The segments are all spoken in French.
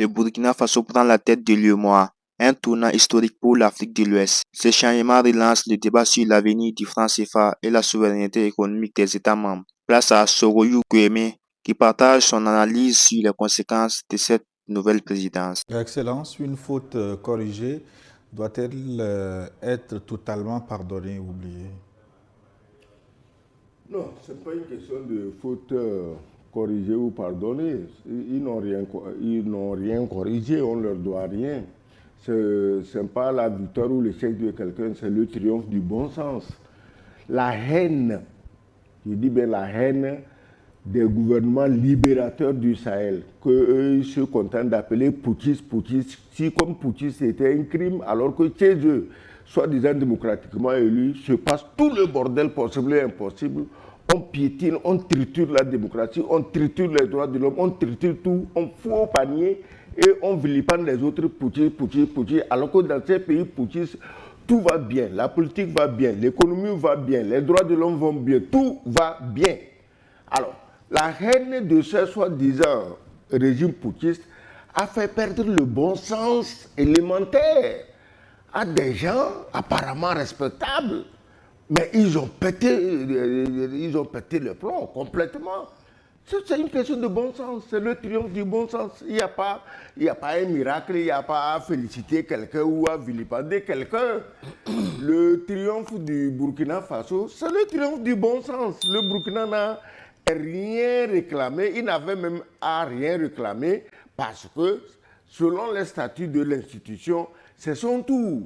le Burkina Faso prend la tête de l'UEMOA, un tournant historique pour l'Afrique de l'Ouest. Ce changement relance le débat sur l'avenir du franc CFA et la souveraineté économique des États membres. Place à Soroyou Guémé, qui partage son analyse sur les conséquences de cette nouvelle présidence. Excellence, une faute corrigée doit-elle être totalement pardonnée ou oubliée? Non, ce n'est pas une question de faute corrigée ou pardonnée. Ils n'ont rien corrigé, on ne leur doit rien. Ce n'est pas la victoire ou l'échec de quelqu'un, c'est le triomphe du bon sens. La haine, je dis bien la haine des gouvernements libérateurs du Sahel, qu'eux se contentent d'appeler putschistes, si comme putschiste c'était un crime, alors que chez eux, soi-disant démocratiquement élus, se passe tout le bordel possible et impossible. On piétine, on triture la démocratie, on triture les droits de l'homme, on triture tout, on fout au panier et on vilipende les autres putschistes, alors que dans ces pays putschistes, tout va bien, la politique va bien, l'économie va bien, les droits de l'homme vont bien, tout va bien. Alors, la haine de ce soi-disant régime putschiste a fait perdre le bon sens élémentaire à des gens apparemment respectables. Mais ils ont pété le plomb complètement. C'est une question de bon sens, c'est le triomphe du bon sens. Il n'y a pas un miracle, il n'y a pas à féliciter quelqu'un ou à vilipender quelqu'un. Le triomphe du Burkina Faso, c'est le triomphe du bon sens. Le Burkina n'a rien réclamé, il n'avait même à rien réclamer parce que, selon les statuts de l'institution, c'est son tour.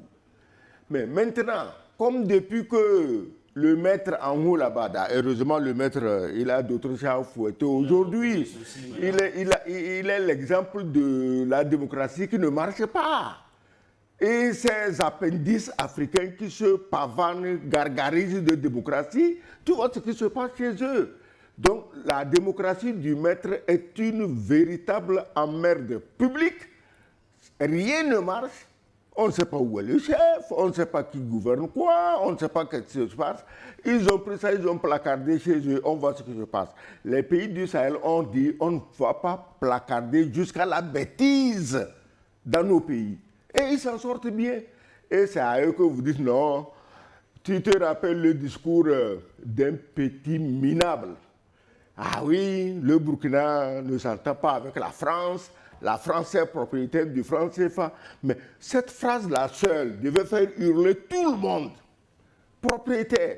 Mais maintenant, comme depuis que le maître en haut là-bas, heureusement le maître, il a d'autres chats à fouetter aujourd'hui, il est l'exemple de la démocratie qui ne marche pas. Et ces appendices africains qui se pavanent, gargarisent de démocratie, tu vois ce qui se passe chez eux. Donc la démocratie du maître est une véritable emmerde publique. Rien ne marche. On ne sait pas où est le chef, on ne sait pas qui gouverne quoi, on ne sait pas ce qui se passe. Ils ont pris ça, ils ont placardé chez eux, on voit ce qui se passe. Les pays du Sahel ont dit, on ne va pas placarder jusqu'à la bêtise dans nos pays. Et ils s'en sortent bien. Et c'est à eux que vous dites, non, tu te rappelles le discours d'un petit minable. Ah oui, le Burkina ne s'entend pas avec la France est propriétaire du franc CFA. Mais cette phrase-là seule devait faire hurler tout le monde. Propriétaire.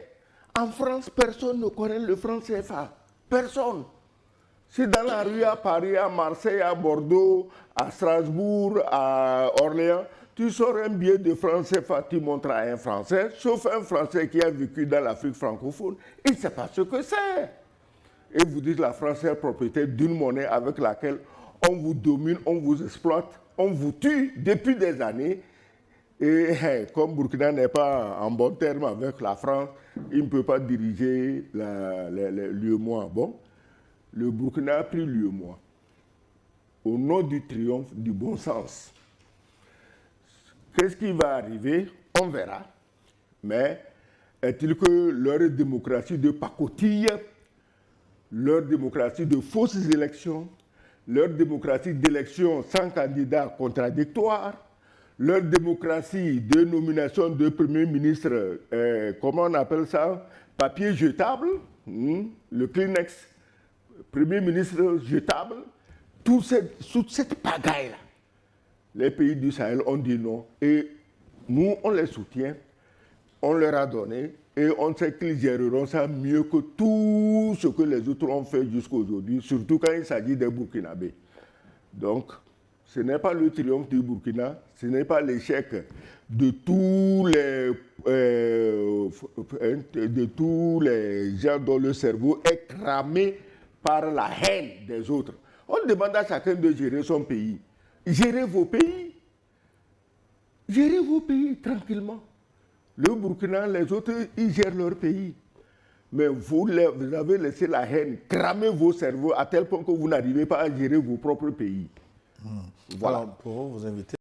En France, personne ne connaît le franc CFA. Personne. C'est dans la rue à Paris, à Marseille, à Bordeaux, à Strasbourg, à Orléans, tu sors un billet de franc CFA, tu montres à un Français, sauf un Français qui a vécu dans l'Afrique francophone, il ne sait pas ce que c'est. Et vous dites la France est propriétaire d'une monnaie avec laquelle on vous domine, on vous exploite, on vous tue depuis des années. Et comme Burkina n'est pas en bon terme avec la France, il ne peut pas diriger l'UEMOA. Bon, le Burkina a pris l'UEMOA au nom du triomphe du bon sens. Qu'est-ce qui va arriver? On verra. Mais est-il que leur démocratie de pacotille, leur démocratie de fausses élections, leur démocratie d'élection sans candidat contradictoire, leur démocratie de nomination de Premier ministre, comment on appelle ça, papier jetable, le Kleenex, Premier ministre jetable, toute cette pagaille-là, les pays du Sahel ont dit non. Et nous, on les soutient, on leur a donné, et on sait qu'ils géreront ça mieux que tout ce que les autres ont fait jusqu'à aujourd'hui, surtout quand il s'agit des Burkinabés. Donc, ce n'est pas le triomphe du Burkina, ce n'est pas l'échec de tous les gens dont le cerveau est cramé par la haine des autres. On demande à chacun de gérer son pays. Gérez vos pays. Gérez vos pays tranquillement. Le Burkina, les autres, ils gèrent leur pays. Mais vous avez laissé la haine cramer vos cerveaux à tel point que vous n'arrivez pas à gérer vos propres pays. Voilà. Alors, pour vous inviter.